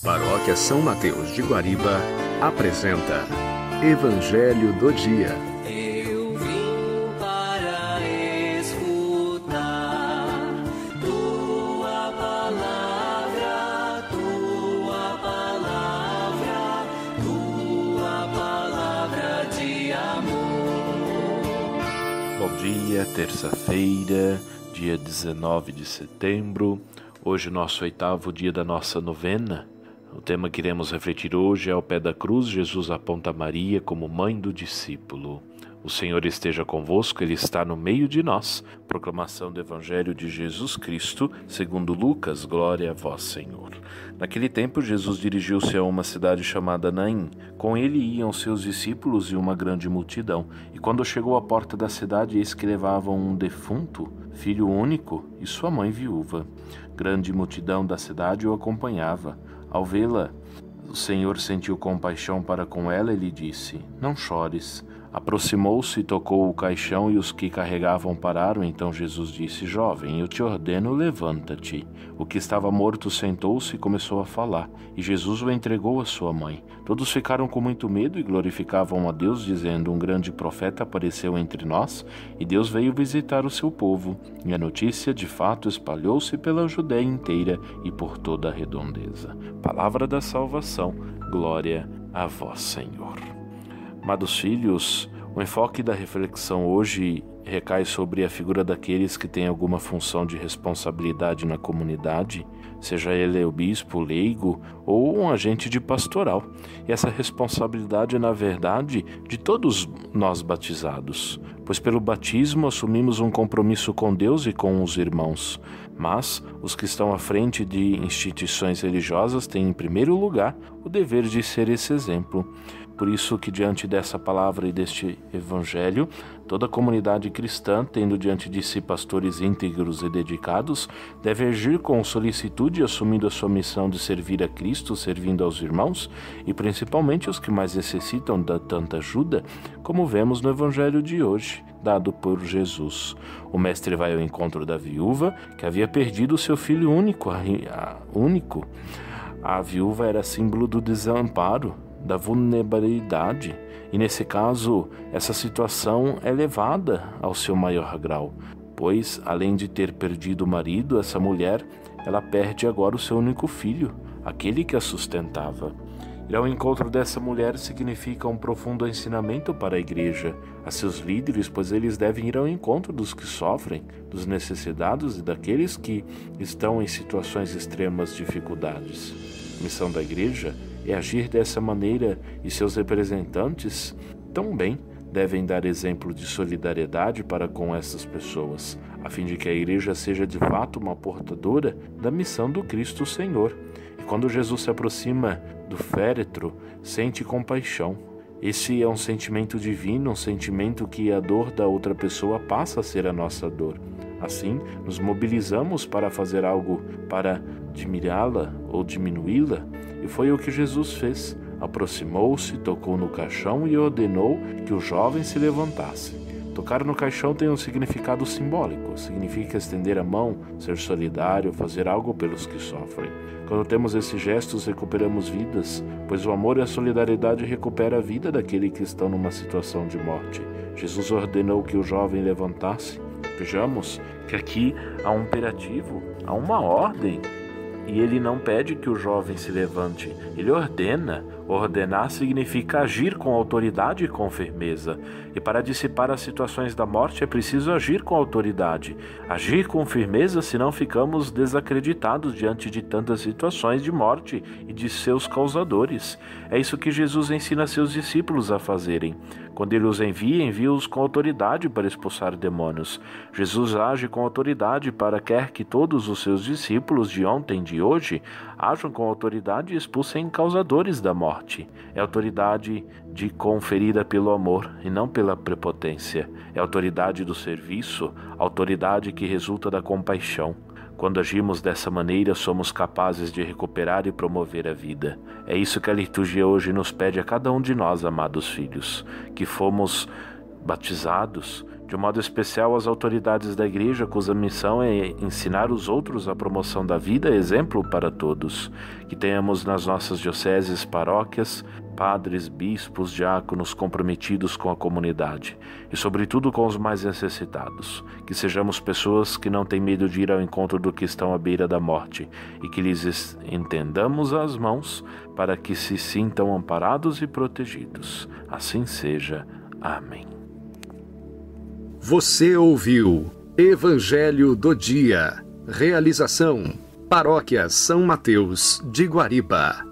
Paróquia São Mateus de Guariba apresenta Evangelho do Dia. Eu vim para escutar tua palavra, tua palavra, tua palavra de amor. Bom dia, terça-feira, dia 19 de setembro, hoje nosso 8º dia da nossa novena. O tema que iremos refletir hoje é ao pé da cruz. Jesus aponta Maria como mãe do discípulo. O Senhor esteja convosco, Ele está no meio de nós. Proclamação do Evangelho de Jesus Cristo, segundo Lucas. Glória a vós, Senhor. Naquele tempo, Jesus dirigiu-se a uma cidade chamada Naim. Com ele iam seus discípulos e uma grande multidão. E quando chegou à porta da cidade, eis que levavam um defunto, filho único, e sua mãe viúva. Grande multidão da cidade o acompanhava. Ao vê-la, o Senhor sentiu compaixão para com ela e lhe disse: Não chores. Aproximou-se e tocou o caixão e os que carregavam pararam. Então Jesus disse: Jovem, eu te ordeno, levanta-te. O que estava morto sentou-se e começou a falar, e Jesus o entregou à sua mãe. Todos ficaram com muito medo e glorificavam a Deus, dizendo: Um grande profeta apareceu entre nós, e Deus veio visitar o seu povo. E a notícia, de fato, espalhou-se pela Judéia inteira e por toda a redondeza. Palavra da salvação, glória a vós, Senhor. Amados filhos, o enfoque da reflexão hoje recai sobre a figura daqueles que têm alguma função de responsabilidade na comunidade, seja ele o bispo, o leigo ou um agente de pastoral. E essa responsabilidade é, na verdade, de todos nós batizados, pois pelo batismo assumimos um compromisso com Deus e com os irmãos. Mas os que estão à frente de instituições religiosas têm, em primeiro lugar, o dever de ser esse exemplo. Por isso que, diante dessa palavra e deste evangelho, toda a comunidade cristã, tendo diante de si pastores íntegros e dedicados, deve agir com solicitude, assumindo a sua missão de servir a Cristo, servindo aos irmãos, e principalmente os que mais necessitam da tanta ajuda, como vemos no evangelho de hoje, dado por Jesus. O mestre vai ao encontro da viúva, que havia perdido o seu filho único. A viúva era símbolo do desamparo, da vulnerabilidade, e nesse caso essa situação é levada ao seu maior grau, pois além de ter perdido o marido, essa mulher, ela perde agora o seu único filho, aquele que a sustentava. Ir ao encontro dessa mulher significa um profundo ensinamento para a igreja, a seus líderes, pois eles devem ir ao encontro dos que sofrem, dos necessitados e daqueles que estão em situações de extremas dificuldades. A missão da igreja é agir dessa maneira, e seus representantes também devem dar exemplo de solidariedade para com essas pessoas, a fim de que a igreja seja de fato uma portadora da missão do Cristo Senhor. E quando Jesus se aproxima do féretro, sente compaixão. Esse é um sentimento divino, um sentimento que a dor da outra pessoa passa a ser a nossa dor. Assim, nos mobilizamos para fazer algo para admirá-la ou diminuí-la, e foi o que Jesus fez. Aproximou-se, tocou no caixão e ordenou que o jovem se levantasse. Tocar no caixão tem um significado simbólico, significa estender a mão, ser solidário, fazer algo pelos que sofrem. Quando temos esses gestos, recuperamos vidas, pois o amor e a solidariedade recuperam a vida daquele que estão numa situação de morte. Jesus ordenou que o jovem levantasse. Vejamos que aqui há um imperativo, há uma ordem. E ele não pede que o jovem se levante, ele ordena. Ordenar significa agir com autoridade e com firmeza. E para dissipar as situações da morte é preciso agir com autoridade, agir com firmeza, senão ficamos desacreditados diante de tantas situações de morte e de seus causadores. É isso que Jesus ensina seus discípulos a fazerem. Quando ele os envia, envia-os com autoridade para expulsar demônios. Jesus age com autoridade para quer que todos os seus discípulos de ontem e de hoje ajam com autoridade e expulsem causadores da morte. É autoridade conferida pelo amor e não pela prepotência. É autoridade do serviço, autoridade que resulta da compaixão. Quando agimos dessa maneira, somos capazes de recuperar e promover a vida. É isso que a liturgia hoje nos pede a cada um de nós, amados filhos, que fomos batizados de um modo especial às autoridades da Igreja, cuja missão é ensinar os outros a promoção da vida, exemplo para todos. Que tenhamos nas nossas dioceses, paróquias, padres, bispos, diáconos comprometidos com a comunidade e, sobretudo, com os mais necessitados. Que sejamos pessoas que não têm medo de ir ao encontro do que estão à beira da morte e que lhes entendamos as mãos para que se sintam amparados e protegidos. Assim seja. Amém. Você ouviu Evangelho do Dia. Realização: Paróquia São Mateus de Guariba.